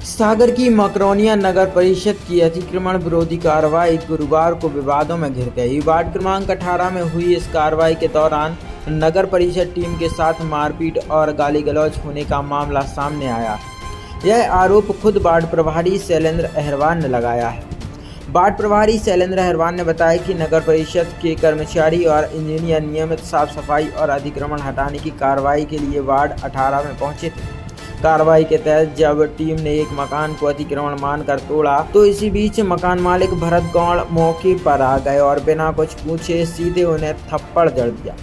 सागर की मकरोनिया नगर परिषद की अतिक्रमण विरोधी कार्रवाई गुरुवार को विवादों में घिर गई। वार्ड क्रमांक 18 में हुई इस कार्रवाई के दौरान नगर परिषद टीम के साथ मारपीट और गाली गलौज होने का मामला सामने आया। यह आरोप खुद वार्ड प्रभारी शैलेंद्र अहरवाल ने लगाया है। वार्ड प्रभारी शैलेंद्र अहरवाल ने बताया कि नगर परिषद के कर्मचारी और इंजीनियर नियमित साफ सफाई और अतिक्रमण हटाने की कार्रवाई के लिए वार्ड 18 में पहुंचे थे। कार्रवाई के तहत जब टीम ने एक मकान को अतिक्रमण मानकर तोड़ा तो इसी बीच मकान मालिक भरत गौड़ मौके पर आ गए और बिना कुछ पूछे सीधे उन्हें थप्पड़ जड़ दिया।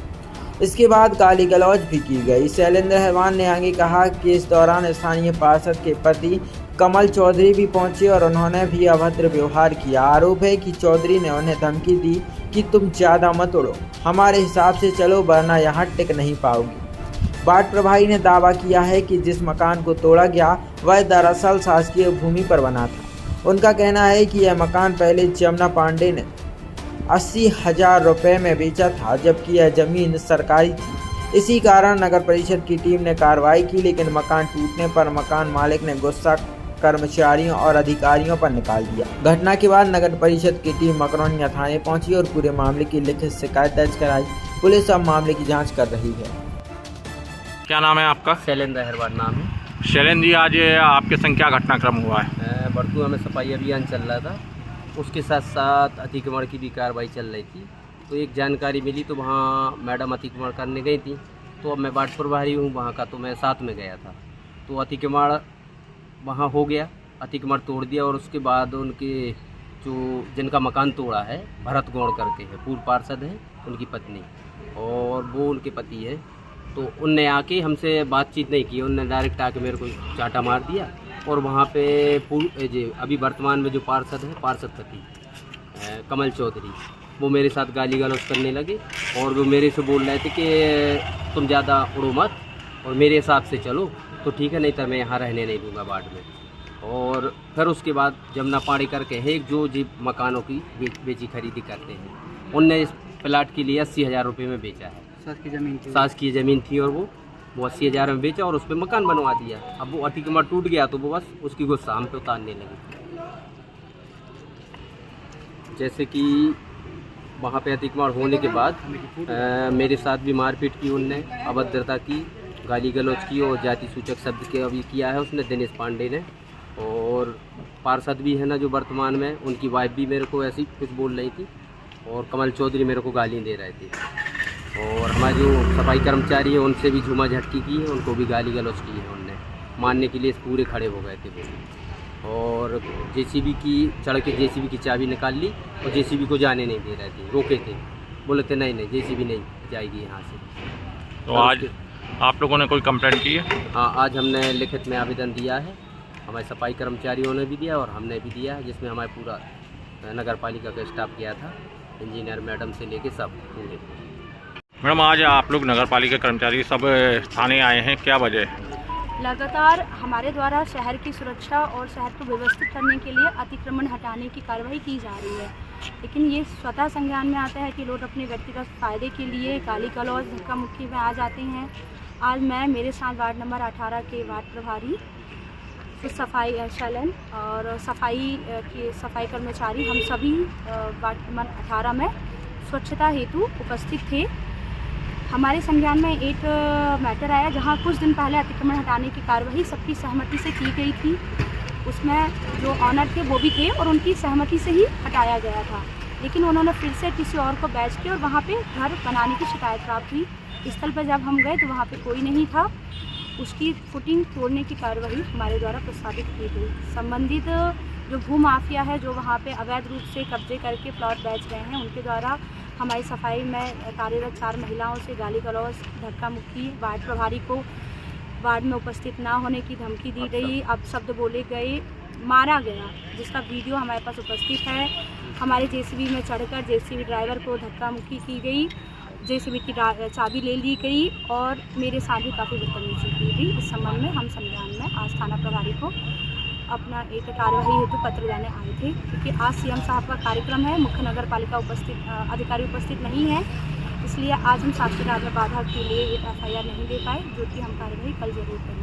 इसके बाद गाली गलौज भी की गई। शैलेंद्र अहरवाल ने आगे कहा कि इस दौरान स्थानीय पार्षद के पति कमल चौधरी भी पहुंचे और उन्होंने भी अभद्र व्यवहार किया। आरोप है कि चौधरी ने उन्हें धमकी दी कि तुम ज़्यादा मत उड़ो, हमारे हिसाब से चलो वरना यहाँ टिक नहीं पाओगी। वार्ड प्रभारी ने दावा किया है कि जिस मकान को तोड़ा गया वह दरअसल शासकीय भूमि पर बना था। उनका कहना है कि यह मकान पहले जमुना पांडे ने 80,000 रुपये में बेचा था, जबकि यह जमीन सरकारी थी। इसी कारण नगर परिषद की टीम ने कार्रवाई की, लेकिन मकान टूटने पर मकान मालिक ने गुस्सा कर्मचारियों और अधिकारियों पर निकाल दिया। घटना के बाद नगर परिषद की टीम मकरोनिया थाने पहुंची और पूरे मामले की लिखित शिकायत दर्ज कराई। पुलिस अब मामले की जाँच कर रही है। क्या नाम है आपका? शैलेंद्र अहरवाल नाम है। शैलेंद्र जी, आज आपके संग क्या घटनाक्रम हुआ है? बड़कुआ में सफाई अभियान चल रहा था, उसके साथ साथ अतिक्रमण की भी कार्रवाई चल रही थी। तो एक जानकारी मिली तो वहाँ मैडम अतिक्रमण करने गई थी। तो अब मैं वार्ड प्रभारी हूँ वहाँ का, तो मैं साथ में गया था। तो अतिक्रमण वहाँ हो गया, अतिक्रमण तोड़ दिया और उसके बाद उनके जो जिनका मकान तोड़ा है भरत गौड़ करके है, पूर्व पार्षद है, उनकी पत्नी और वो उनके पति है। तो उनने आके हमसे बातचीत नहीं की, उनने डायरेक्ट आके मेरे को चाटा मार दिया। और वहाँ पे अभी वर्तमान में जो पार्षद है, पार्षद पति कमल चौधरी, वो मेरे साथ गाली गलौज करने लगे और वो मेरे से बोल रहे थे कि तुम ज़्यादा उड़ो मत और मेरे हिसाब से चलो तो ठीक है, नहीं तो मैं यहाँ रहने नहीं दूँगा वार्ड में। और फिर उसके बाद जमुना पांडे करके है एक जो मकानों की बेची खरीदी करते हैं, उनने इस प्लाट के लिए 80,000 रुपये में बेचा है। शासकीय ज़मीन थी और वो 80,000 में बेचा और उस पर मकान बनवा दिया। अब वो अतिक्रमण टूट गया तो वो बस उसकी गुस्सा हम पे उतारने लगी। जैसे कि वहाँ पे अतिक्रमण होने के बाद मेरे साथ भी मारपीट की, उनने अभद्रता की, गाली गलौज की और जाति सूचक शब्द के अभी किया है उसने, दिनेश पांडे ने। और पार्षद भी है ना जो वर्तमान में, उनकी वाइफ भी मेरे को ऐसी कुछ बोल रही थी और कमल चौधरी मेरे को गाली दे रहे थे। और हमारे जो सफाई कर्मचारी है उनसे भी झूमा झटकी की है, उनको भी गाली गलौज की है। उनने मानने के लिए पूरे खड़े हो गए थे वो। और जेसीबी की चढ़ के जेसीबी की चाबी निकाल ली और जेसीबी को जाने नहीं दे रहे थे, रोके थे, बोले थे नहीं जेसीबी नहीं जाएगी यहाँ से। तो आज आप लोगों ने कोई कंप्लेंट की है? हाँ, आज हमने लिखित में आवेदन दिया है, हमारे सफाई कर्मचारियों ने भी दिया और हमने भी दिया है, जिसमें हमारे पूरा नगर पालिका का स्टाफ गया था, इंजीनियर मैडम से लेके सब पूरे। मैडम, आज आप लोग नगर पालिका कर्मचारी सब थाने आए हैं, क्या वजह है? लगातार हमारे द्वारा शहर की सुरक्षा और शहर को व्यवस्थित करने के लिए अतिक्रमण हटाने की कार्रवाई की जा रही है, लेकिन ये स्वतः संज्ञान में आता है कि लोग अपने व्यक्तिगत फ़ायदे के लिए गाली गलौज धक्का मुक्की में आ जाते हैं। आज मैं, मेरे साथ वार्ड नंबर 18 के वार्ड प्रभारी, सफाई शैलन और सफाई कर्मचारी, हम सभी वार्ड नंबर 18 में स्वच्छता हेतु उपस्थित थे। हमारे संज्ञान में एक मैटर आया जहां कुछ दिन पहले अतिक्रमण हटाने की कार्रवाई सबकी सहमति से की गई थी। उसमें जो ऑनर थे वो भी थे और उनकी सहमति से ही हटाया गया था, लेकिन उन्होंने फिर से किसी और को बैच के और वहां पे घर बनाने की शिकायत प्राप्त हुई। स्थल पर जब हम गए तो वहां पे कोई नहीं था। उसकी फुटिंग तोड़ने की कार्रवाई हमारे द्वारा प्रस्तावित की गई। संबंधित जो भू माफिया है जो वहाँ पे अवैध रूप से कब्जे करके प्लॉट बेच रहे हैं, उनके द्वारा हमारी सफाई में कार्यरत 4 महिलाओं से गाली गलौज धक्का मुक्की, वार्ड प्रभारी को वार्ड में उपस्थित ना होने की धमकी दी गई, अपशब्द बोले गए, मारा गया, जिसका वीडियो हमारे पास उपस्थित है। हमारे जेसीबी में चढ़कर जेसीबी ड्राइवर को धक्का मुक्की की गई, जेसीबी की चाबी ले ली गई और मेरे साथ भी काफ़ी बदतमीजी की गई। इस संबंध में हम संज्ञान में आज थाना प्रभारी को अपना एक कार्यवाही हेतु पत्र देने आए थे, क्योंकि आज सीएम साहब का कार्यक्रम है, मुख्य नगर पालिका अधिकारी उपस्थित नहीं है, इसलिए आज हम साक्षी में बाधा के लिए एक FIR नहीं दे पाए, जो कि हम कार्रवाई कल जरूर करेंगे।